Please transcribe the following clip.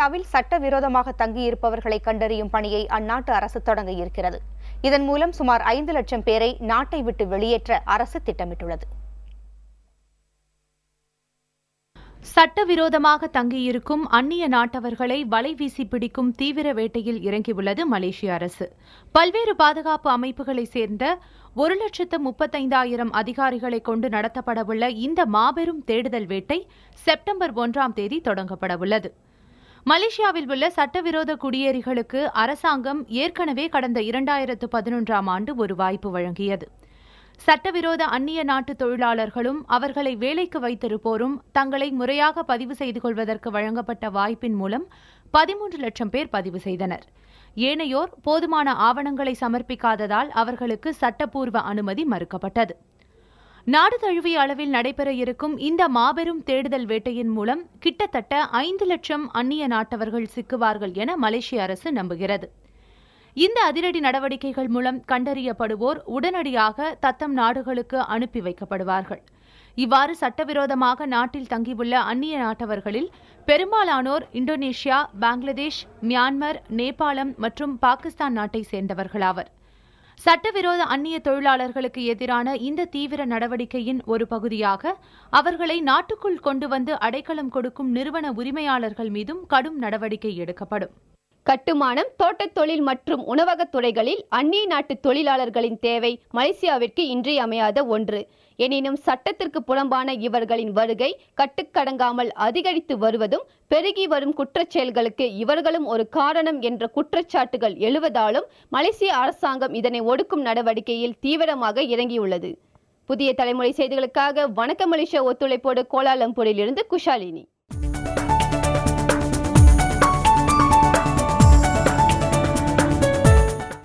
மலேசியாவில் சட்டவிரோதமாக தங்கியிருப்பவர்களை கண்டறியும் பணியை அந்நாட்டு அரசு தொடங்க இருக்கிறது. இதன் மூலம் சுமார் 5 லட்சம் பேரை நாட்டை விட்டு வெளியேற்ற அரசு திட்டமிட்டுள்ளது. சட்டவிரோதமாக தங்கியிருக்கும் அந்நிய நாட்டவர்களை வலைவீசி பிடிக்கும் தீவிர வேட்டையில் இறங்கியுள்ளது மலேசிய அரசு. பல்வேறு பாதுகாப்பு அமைப்புகளைச் சேர்ந்த 1,35,000 அதிகாரிகளை கொண்டு நடத்தப்படவுள்ள இந்த மாபெரும் தேடுதல் வேட்டை செப்டம்பர் 1ஆம் தேதி தொடங்கப்படவுள்ளது. மலேசியாவில் உள்ள சட்டவிரோத குடியேறிகளுக்கு அரசாங்கம் ஏற்கனவே கடந்த 2011ஆம் ஆண்டு ஒரு வாய்ப்பு வழங்கியது. சட்டவிரோத அந்நிய நாட்டு தொழிலாளர்களும் அவர்களை வேலைக்கு வைத்திருப்போரும் தங்களை முறையாக பதிவு செய்து கொள்வதற்கு வழங்கப்பட்ட வாய்ப்பின் மூலம் 13 லட்சம் பேர் பதிவு செய்தனர். ஏனையோர் போதுமான ஆவணங்களை சமர்ப்பிக்காததால் அவர்களுக்கு சட்டப்பூர்வ அனுமதி மறுக்கப்பட்டது. நாடு தழுவிய அளவில் நடைபெற இருக்கும் இந்த மாபெரும் தேடுதல் வேட்டையின் மூலம் கிட்டத்தட்ட 5 லட்சம் அந்நிய நாட்டவர்கள் சிக்குவார்கள் என மலேசிய அரசு நம்புகிறது. இந்த அதிரடி நடவடிக்கைகள் மூலம் கண்டறியப்படுவோர் உடனடியாக தத்தம் நாடுகளுக்கு அனுப்பி வைக்கப்படுவார்கள். இவ்வாறு சட்டவிரோதமாக நாட்டில் தங்கியுள்ள அந்நிய நாட்டவர்களில் பெரும்பாலானோர் இந்தோனேஷியா, பங்களாதேஷ், மியான்மர், நேபாளம் மற்றும் பாகிஸ்தான் நாட்டை சேர்ந்தவர்களாவர். சட்டவிரோத அந்நிய தொழிலாளர்களுக்கு எதிரான இந்த தீவிர நடவடிக்கையின் ஒரு பகுதியாக அவர்களை நாட்டுக்குள் கொண்டு வந்து அடைக்கலம் கொடுக்கும் நிறுவன உரிமையாளர்கள் மீதும் கடும் நடவடிக்கை எடுக்கப்படும். கட்டுமானம், தோட்டத் தொழில் மற்றும் உணவகத் துறைகளில் அந்நிய நாட்டு தொழிலாளர்களின் தேவை மலேசியாவிற்கு இன்றியமையாத ஒன்று. எனினும் சட்டத்திற்கு புறம்பான இவர்களின் வருகை கட்டுக்கடங்காமல் அதிகரித்து வருவதும் பெருகி வரும் குற்றச்செயல்களுக்கு இவர்களும் ஒரு காரணம் என்ற குற்றச்சாட்டுகள் எழுவதாலும் மலேசிய அரசாங்கம் இதனை ஒடுக்கும் நடவடிக்கையில் தீவிரமாக இறங்கியுள்ளது. புதிய தலைமுறை செய்திகளுக்காக வணக்கம் மலேசியா ஒத்துழைப்போடு கோலாலம்பூரிலிருந்து குஷாலினி.